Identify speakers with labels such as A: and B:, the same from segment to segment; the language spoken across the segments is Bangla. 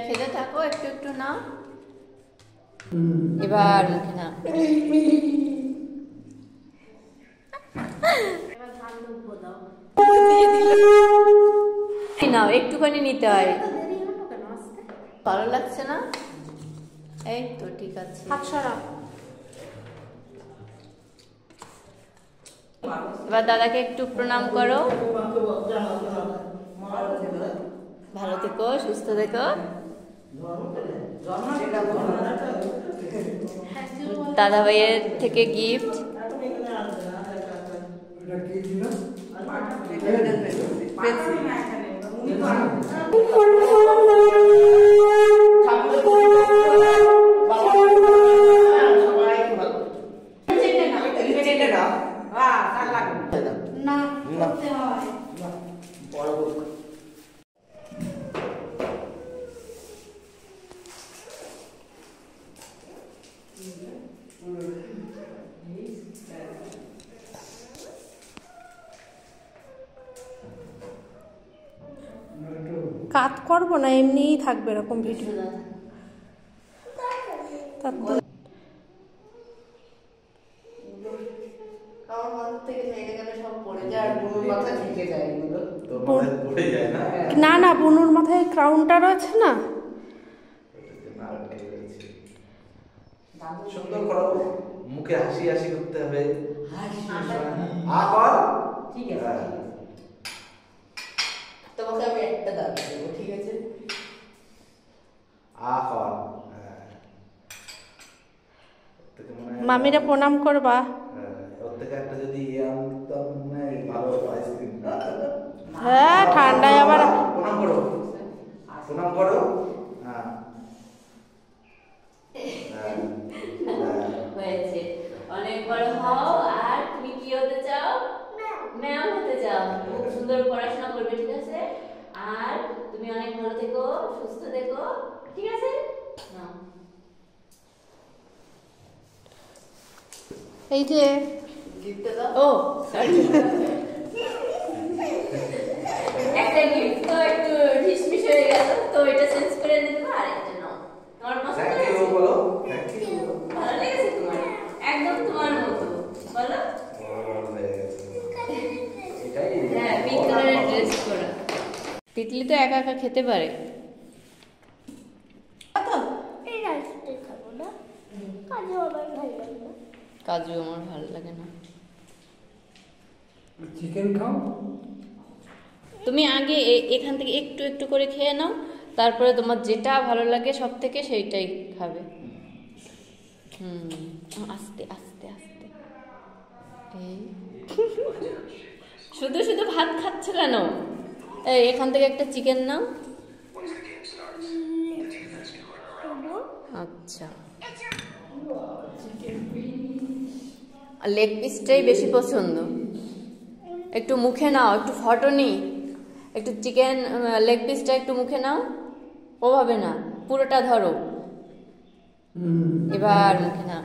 A: খেতে থাকো, একটু একটু নাও। এবার মুখে নাও। নাও, একটুখানি নিতে হয়। ভালো লাগছে না? এই তো ঠিক আছে। এবার দাদাকে একটু প্রণাম করো। ভালো থেকো, সুস্থ থেকো। দাদা ভাইয়ের থেকে গিফট।
B: কাট করবো না, এমনিই থাকবে এরকম ভিডিও। না না, বনুর মাথায় ক্রাউনটা রয়েছে না।
C: সুন্দর করো, মুখে হাসি হাসি করতে হবে। ঠিক আছে, তোমাকে আমি একটা দাগ দেবো, ঠিক আছে?
B: মামিরা প্রণাম করবা। হ্যাঁ, ঠান্ডায় আবার
C: প্রণাম করো, প্রণাম করো।
A: হয়েছে, অনেক বড় হও। আর তুমি কি হতে চাও? ম্যাম হতে চাও। খুব সুন্দর পড়াশোনা করবে, ঠিক আছে? আর তুমি অনেক ভালো থেকো, সুস্থ থেকো, ঠিক আছে?
B: এই যে
A: ও সরি, একটা গিফট তো একটু ঢিসমিস হয়ে গেল, তো এটা চেঞ্জ করে নিতে পারো। আরেকটা নাও। তোমার পছন্দ হয়েছে? বলো, ভালো লেগেছে তোমার? একদম তোমার মতো, বলো। হ্যাঁ, পিঙ্ক কালারের ড্রেস পরা। তিতলি তো একা একা খেতে পারে। কাজু আমার ভালো লাগে না।
D: চিকেন খাও।
A: তুমি আগে এখান থেকে একটু একটু করে খেয়ে নাও, তারপরে তোমার যেটা ভালো লাগে সব থেকে সেইটাই খাবে। আস্তে আস্তে আস্তে। শুধু শুধু ভাত খাচ্ছ কেন? এই এখান থেকে একটা চিকেন নাও। আচ্ছা, লেগ পিসটাই বেশি পছন্দ। একটু মুখে নাও, একটু ফটনি, একটু চিকেন লেগ পিসটা একটু মুখে নাও। ওভাবে না, পুরোটা ধরো। এবার মুখে নাও।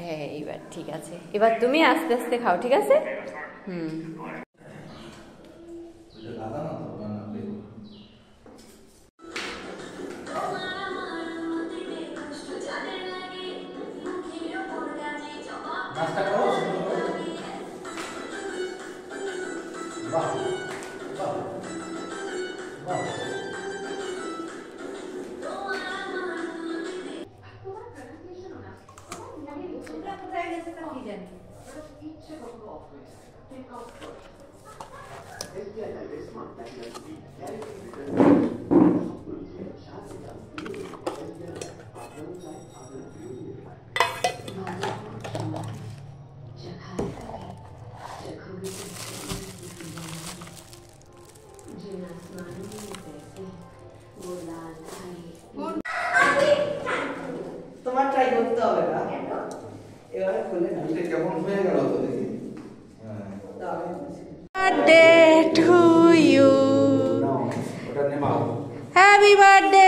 A: হ্যাঁ, এবার ঠিক আছে। এবার তুমি আস্তে আস্তে খাও, ঠিক আছে?
C: তোমার ট্রাই করতে হবে না, এবারে খুলে না। এটা কেমন হয়ে গেল তো দেখি।
B: বার্থডে টু ইউ,
C: ওটা নেমাও।
B: Happy birthday